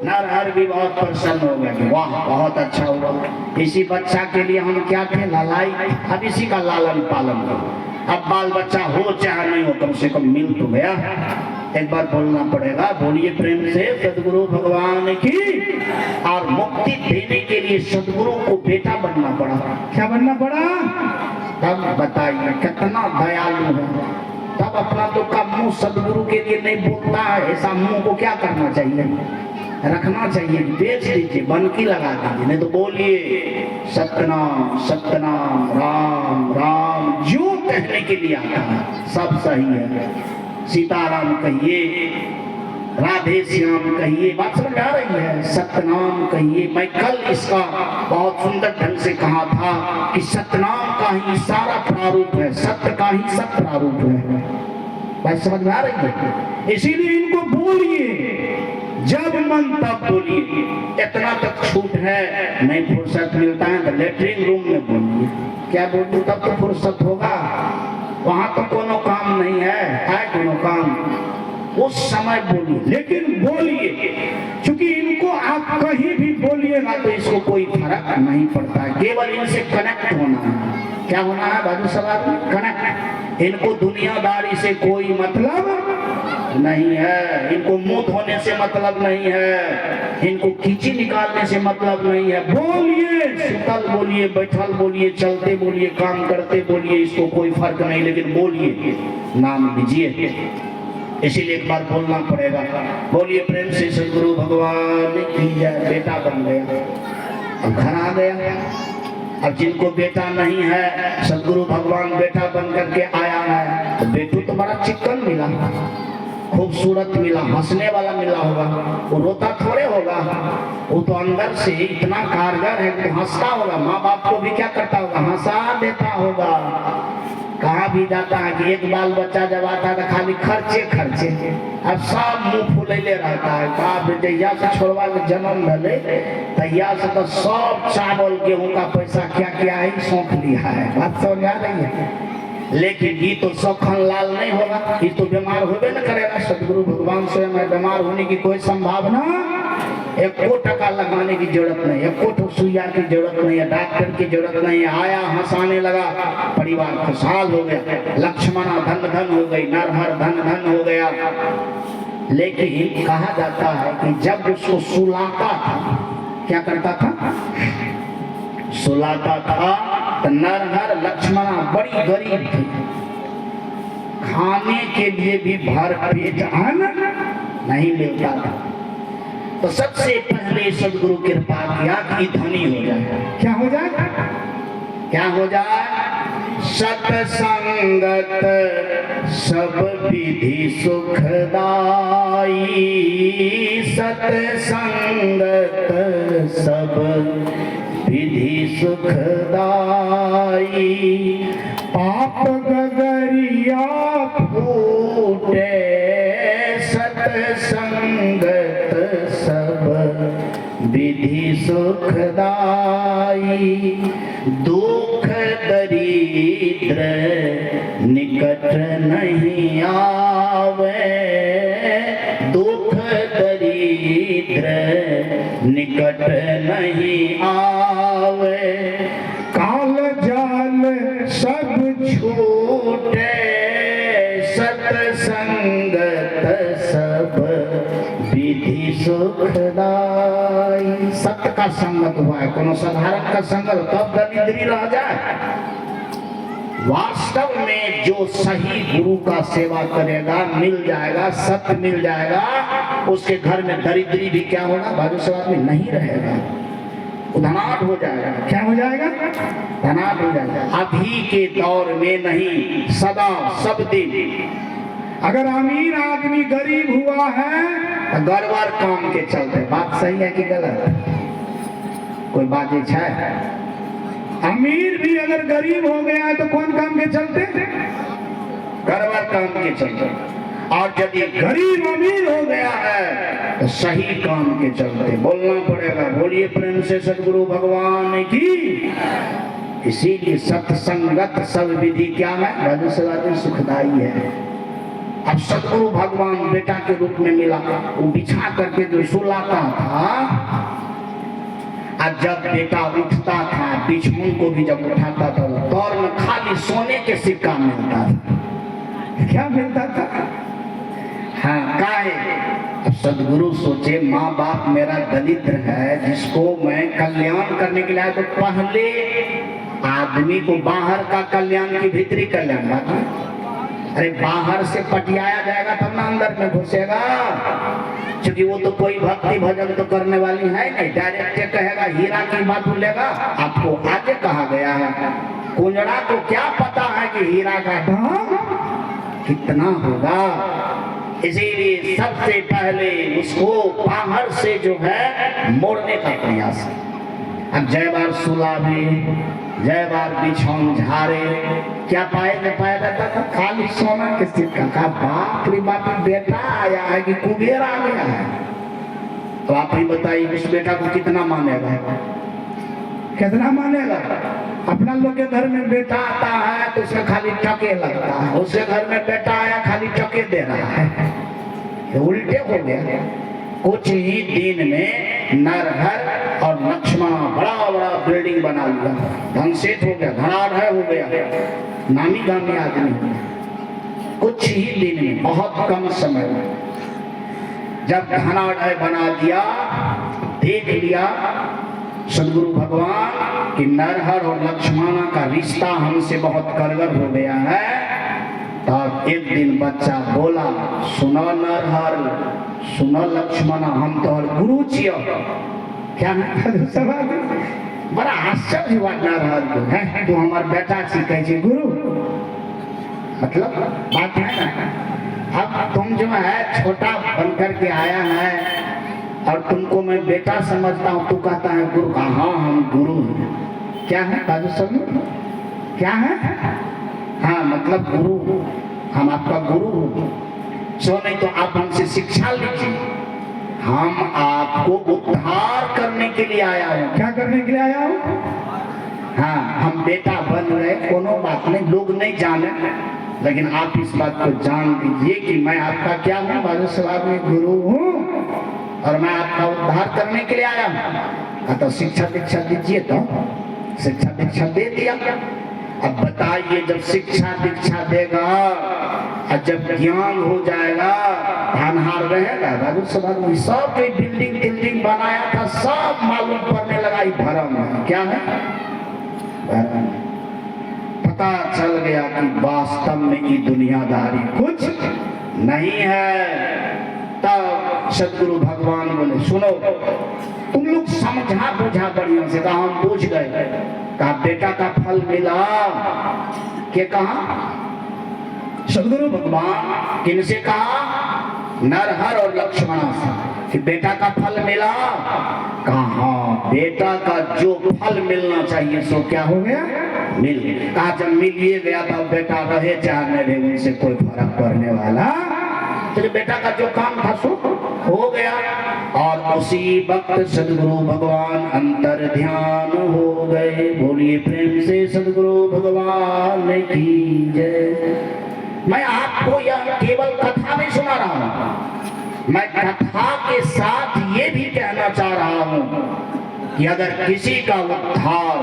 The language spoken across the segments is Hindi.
नर हर भी बहुत प्रसन्न हो गए, वाह बहुत अच्छा हुआ, इसी बच्चा के लिए हम क्या थे लालाई, अब इसी का लालन पालन करो। अब बाल बच्चा हो चाहे नहीं हो, कम से कम मिल तो गया। एक बार बोलना पड़ेगा, बोलिए प्रेम से सदगुरु भगवान की। और मुक्ति देने के लिए सदगुरु को बेटा बनना पड़ा। क्या बनना पड़ा? तब बताइए कितना दयालु है। तब अपना तो का मुंह सदगुरु के लिए नहीं बोलता है, ऐसा मुंह को क्या करना चाहिए? रखना चाहिए, बेच दीजिए, बनकी लगा दीजिए, नहीं तो बोलिए सतनाम सतनाम राम राम, जो कहने के लिए आता है सब सही है। सीताराम कहिए, राधे श्याम कहिए, बात समझ आ रही है? सतनाम कहिए। मैं कल इसका बहुत सुंदर ढंग से कहा था कि सतनाम का ही सारा प्रारूप है, सत्य का ही सब प्रारूप है। बात समझ में आ रही है? इसीलिए इनको बोलिए, जब मन तब बोलिए। इतना तक छूट है, नहीं फुर्सत मिलता है तो लेटरिन रूम में बोलिए। क्या बोलिए? तब तो फुर्सत होगा, वहां तो कोनो काम नहीं है कोनो काम, उस समय बोलिए। लेकिन बोलिए, क्योंकि इनको आप कहीं भी बोलिएगा तो इसको कोई फर्क नहीं पड़ता है, केवल इनसे कनेक्ट होना है। क्या होना है बाजू सवाल? कनेक्ट। इनको दुनियादारी से कोई मतलब नहीं है, इनको मुंह धोने से मतलब नहीं है, इनको कीची निकालने से मतलब नहीं है। बोलिए, सुतल बोलिए, बैठल बोलिए, चलते बोलिए, काम करते बोलिए, इसको कोई फर्क नहीं, लेकिन बोलिए, नाम लीजिए। इसीलिए एक बार बोलना पड़ेगा, बोलिए प्रेम से सदगुरु भगवान की जय। बेटा बन गया, अब घर आ गया। अब जिनको बेटा नहीं है, सदगुरु भगवान बेटा बन करके आया है, तो बेटू तो बड़ा चिकन मिला, खूबसूरत मिला, हंसने वाला मिला होगा, वो रोता थोड़े होगा, वो तो अंदर से इतना कारगर है कि हंसता होगा। माँ बाप को भी क्या करता होगा? हंसा देता होगा। कहाँ भी जाता है कि एक बाल बच्चा जब आता है तो खाली खर्चे खर्चे, अब सब मुंह फुलैले रहता है। कहा बेटे से छोड़वा के जन्म भले तैया से तो सब चावल गेहूं का पैसा क्या क्या ही सौंप लिया है। बात समझ आ रही है? लेकिन ये तो सौखन लाल नहीं होगा, ये तो बीमार होबे न करेगा। सदगुरु भगवान से मैं बीमार होने की कोई संभावना, एक को टका लगाने की जरूरत नहीं, एक को सुइया की जरूरत नहीं है, डॉक्टर की जरूरत नहीं है। आया, हंसाने लगा, परिवार खुशहाल हो गया, लक्ष्मणा धन धन हो गई, नरहर धन धन हो गया। लेकिन कहा जाता है कि जब उसको सुलाता था, क्या करता था? सुलाता था, तो नरहर लक्ष्मणा बड़ी गरीब थी, खाने के लिए भी भर पेट अन्न नहीं मिलता था। तो सबसे पहले सदगुरु कृपा किया कि धनी हो जाए। क्या हो जाए? क्या हो जाए? सत्संगत सब विधि सुखदाई, सत्संगत सब विधि सुखदाई, पाप गगरिया फूटे, सत्संगत सब विधि सुखदाई, दुख दरिद्र निकट नहीं आवे, दुख दरिद्र निकट नहीं आवे, काल जाल सब छूटे, सत्संगत सब विधि सुखदाई। सत्य का संगत हुआ है, कोनो साधारण का संगत तब दरिद्री रह जाए। वास्तव में जो सही गुरु का सेवा करेगा मिल जाएगा, सत्य मिल जाएगा, उसके घर में दरिद्री भी क्या होगा? भविष्य में नहीं रहेगा, धनाढ़ हो जाएगा। क्या हो जाएगा? धनाढ़ हो जाएगा। अभी के दौर में नहीं, सदा सब दिन। अगर अमीर आदमी गरीब हुआ है तो गड़बड़ काम के चलते। बात सही है कि गलत? कोई बात है? अमीर भी अगर गरीब हो गया है तो कौन काम के चलते? गड़बड़ काम के चलते। और यदि गरीब अमीर हो गया है तो सही काम के चलते। बोलना पड़ेगा, बोलिए प्रेम से सदगुरु भगवान की। इसीलिए सत्संगत सब विधि क्या है? सुखदाई है। अब सदगुरु भगवान बेटा के रूप में मिला, वो बिछा करके जो सुलाता था, और जब बेटा उठता था बिछमुन को भी जब उठाता था दौर में खाली सोने के सिक्का मिलता था। क्या मिलता था? हाँ, काहे? अब सदगुरु सोचे माँ बाप मेरा दरिद्र है, जिसको मैं कल्याण करने के लिए आया, तो पहले आदमी को बाहर का कल्याण की भीतरी कल्याण बाकी। अरे बाहर से पटियाया जाएगा तब ना अंदर में घुसेगा, क्योंकि वो तो कोई भक्ति भजन तो करने वाली है नहीं। डायरेक्ट कहेगा हीरा की बात बोलेगा, आपको आगे कहा गया है कुंजड़ा को क्या पता है कि हीरा का दाम कितना होगा। इसीलिए सबसे पहले उसको बाहर से जो है मोड़ने का प्रयास। अब जय बार सुलावे, जय बार बिछौन झारे, क्या पाया जाता था? खाली सोना के सिक्का का। बाप रे बाप, बेटा आया है कि कुबेर आ गया है? तो आप ही बताइए उस बेटा को कितना मानेगा? कितना मानेगा? अपना लोग के घर में बेटा आता है तो उसका खाली टके लगता है, उसके घर में बेटा आया खाली टके दे रहा है। उल्टे हो गया। कुछ ही दिन में नरहर और लक्ष्मण बड़ा बड़ा बिल्डिंग बना लिया, धनसेठ हो गया, धनाढ़ हो गया, नामी गामी आदमी हो गया। कुछ ही दिन में, बहुत कम समय में जब धनाढ़ बना दिया, देख लिया सदगुरु भगवान कि नरहर और लक्ष्मण का रिश्ता हमसे बहुत कड़गर हो गया है, तब एक दिन बच्चा बोला, सुनो नरहर, सुनो लक्ष्मण, हम तो गुरु छियो। क्या है? बड़ा आश्चर्य हुआ नरहर को, है तू हमार बेटा छी कहे गुरु, मतलब बात है ना। अब तुम जो है छोटा बनकर के आया है और तुमको मैं बेटा समझता हूँ, तू कहता है गुरु। हाँ हम गुरु हैं। क्या है बाजू सब? क्या है? हाँ मतलब गुरु, हम आपका गुरु हो। सो नहीं तो आप हमसे शिक्षा लीजिए, हम आपको उद्धार करने के लिए आया हूँ। क्या करने के लिए आया हूँ? हाँ, हम बेटा बन रहे, कोनो बात नहीं, लोग नहीं जाने, लेकिन आप इस बात को जान लीजिए कि मैं आपका क्या हूँ, बाजू सवाल में गुरु हूँ और मैं आपका उद्धार करने के लिए आया हूँ। तो शिक्षा दीक्षा दीजिए। तो शिक्षा दीक्षा दे दिया। अब बताइए, जब शिक्षा दीक्षा देगा और जब ज्ञान हो जाएगा, धनहार रहेगा। बाबू सब सब कोई बिल्डिंग बनाया था, सब मालूम पड़ने लगा भरम है। क्या है? भरम। पता चल गया कि वास्तव में ये दुनियादारी कुछ नहीं है। तब सदगुरु भगवान बोले, सुनो तुम लोग समझा बुझा बढ़िया से। कहा हम पूछ गए, कहा बेटा का फल मिला। के कहा? सदगुरु भगवान किनसे कहा? नरहर और लक्ष्मण से कि बेटा का फल मिला। कहा बेटा का जो फल मिलना चाहिए सो क्या हो गया? मिल गया। कहा जब मिलिए गया तब बेटा रहे चाहे रहे, उनसे कोई फर्क पड़ने वाला। तो बेटा का जो काम था सो हो गया। और उसी वक्त सदगुरु भगवान अंतर ध्यान हो गए। बोलिए प्रेम से सदगुरु भगवान की जय। मैं आपको यह केवल कथा नहीं सुना रहा हूं, मैं कथा के साथ ये भी कहना चाह रहा हूं कि अगर किसी का उद्धार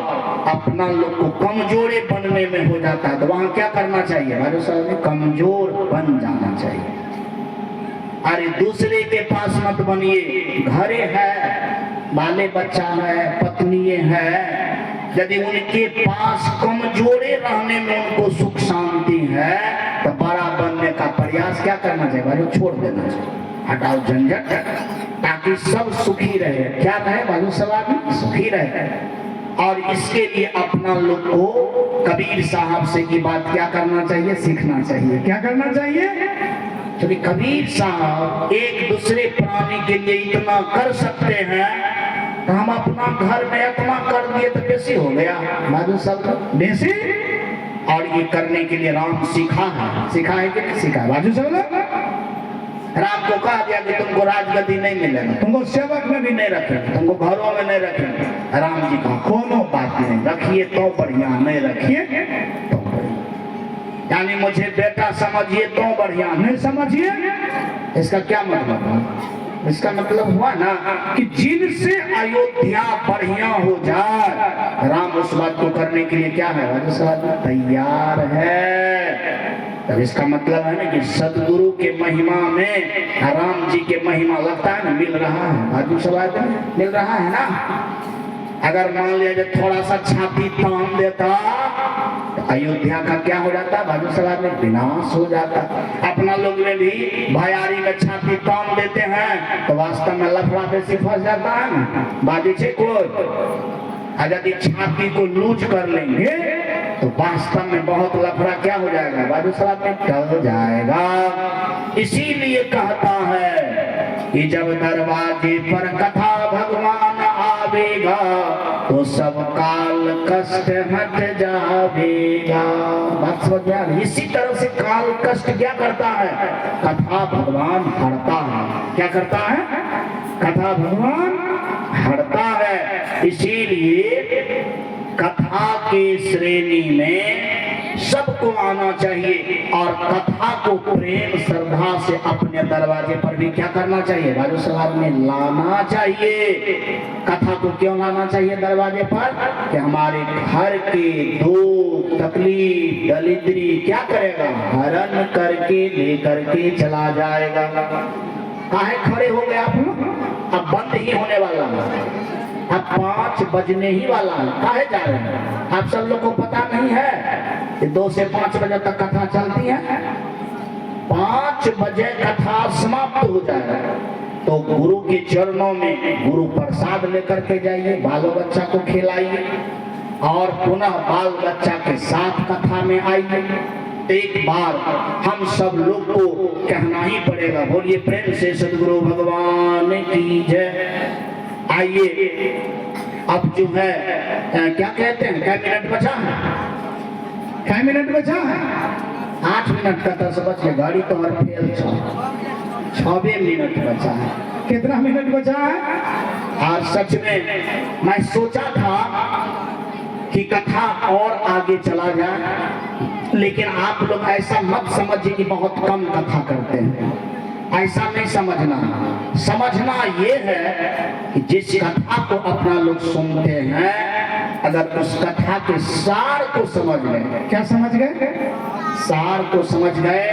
अपना लोग को कमजोरे बनने में हो जाता है तो वहां क्या करना चाहिए? हमारे साथ कमजोर बन जाना चाहिए। अरे दूसरे के पास मत बनिए। घरे है, बाले बच्चा है, पत्नी है, यदि उनके पास कमजोरे रहने में उनको सुख शांति है तो बड़ा बनने का प्रयास क्या करना चाहिए? भाई छोड़ देना चाहिए, हटाओ झंझट, ताकि सब सुखी रहे। क्या रहे? बाजू सब आदमी सुखी रहे। और इसके लिए अपना लोग को कबीर साहब से की बात क्या करना चाहिए? सीखना चाहिए। क्या करना चाहिए? क्योंकि कबीर साहब एक दूसरे प्राणी के लिए इतना कर सकते हैं तो हम अपना घर में इतना कर दिए तो बेसी हो गया। बाजू सब बेसी। और ये करने के लिए राम सीखा है कि नहीं सीखा? बाजू सब राम को कहा दिया कि तुमको राजगद्दी नहीं मिलेगा, तुमको सेवक में भी नहीं रखेंगे, तुमको घरों में नहीं रखेंगे। राम जी कहा कोनो बात नहीं, रखिए तो बढ़िया, नहीं रखिए तो बढ़िया। यानी मुझे बेटा समझिए तो बढ़िया, नहीं समझिए इसका क्या मतलब है? इसका मतलब हुआ ना कि जिनसे अयोध्या बढ़िया हो जाए, राम उस बात को करने के लिए क्या है, तैयार है। तब इसका मतलब है ना कि सदगुरु के महिमा में राम जी के महिमा लगता है ना, मिल रहा है। बाजू सवाल मिल रहा है ना। अगर मान लिया जो थोड़ा सा छाती तान देता तो अयोध्या का क्या हो जाता, बाजू सवाल में विनाश हो जाता। अपना लोग में भी भयारी में छाती तान देते हैं तो वास्तव में लफड़ा बेसी फंस जाता है ना। बाजू से कोई यदि छाती को लूज कर लेंगे तो वास्तव में बहुत लफड़ा क्या हो जाएगा, बाजू सवाल में टल जाएगा। इसीलिए कहता है कि जब दरवाजे पर कथा भगवान आवेगा तो सब काल कष्ट हट जावेगा। बात समझ में आ रही? इसी तरह से काल कष्ट क्या करता है, कथा भगवान हरता है। क्या करता है, कथा भगवान हरता है। इसीलिए कथा के श्रेणी में सबको आना चाहिए और कथा को प्रेम श्रद्धा से अपने दरवाजे पर भी क्या करना चाहिए, बाजू समाज में लाना चाहिए। कथा को क्यों लाना चाहिए दरवाजे पर, कि हमारे घर के दुख तकलीफ दरिद्री क्या करेगा, हरण करके लेकर के चला जाएगा। काहे खड़े हो गए आप लोग, अब बंद ही होने वाला है, अब 5 बजने ही वाला है। काहे जा रहे हैं आप सब लोग को पता नहीं है कि 2 से 5 बजे तक कथा चलती है। 5 बजे कथा समाप्त हो जाए तो गुरु के चरणों में गुरु प्रसाद लेकर के जाइए, बालो बच्चा को खिलाइए और पुनः बाल बच्चा के साथ कथा में आइए। एक बार हम सब लोग को कहना ही पड़ेगा, बोलिए प्रेम से सदगुरु भगवान की जय। आइए अब जो है क्या कहते हैं, क्या मिनट बचा है, क्या मिनट बचा है, 8 मिनट का 10 बच गया, गाड़ी तो हर फेल 6 मिनट बचा है। कितना मिनट बचा है? आज सच में मैं सोचा था कि कथा और आगे चला जाए, लेकिन आप लोग ऐसा मत समझिए कि बहुत कम कथा करते हैं, ऐसा नहीं समझना। समझना ये है कि जिस कथा को अपना लोग सुनते हैं, अगर उस कथा के सार को समझ गए, क्या समझ गए, सार को समझ गए,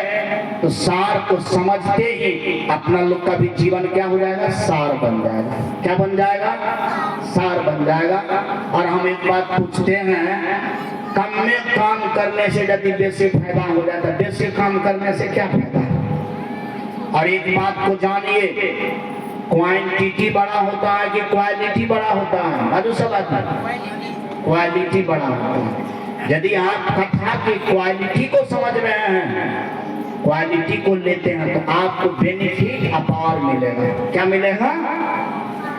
तो सार को समझते ही अपना लोग का भी जीवन क्या हो जाएगा, सार बन जाएगा। क्या बन जाएगा, सार बन जाएगा। और हम एक बात पूछते हैं, कम में काम करने से यदि बेसी फायदा हो जाता है, बेसी काम करने से क्या फायदा है? और एक बात को जानिए, क्वांटिटी बड़ा होता है कि क्वालिटी बड़ा होता है, बाजू सब आता है, क्वालिटी बड़ा होता है। यदि आप कथा की क्वालिटी को समझ रहे हैं, क्वालिटी को लेते हैं तो आपको बेनिफिट अपार मिलेगा। क्या मिलेगा?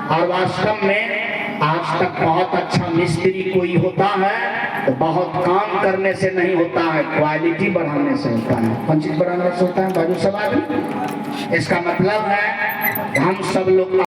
और वास्तव में आज तक बहुत अच्छा मिस्त्री कोई होता है तो बहुत काम करने से नहीं होता है, क्वालिटी बढ़ाने से होता है। कौन चीज बढ़ाने से होता है, बाजू सब आदमी। इसका मतलब है हम सब लोग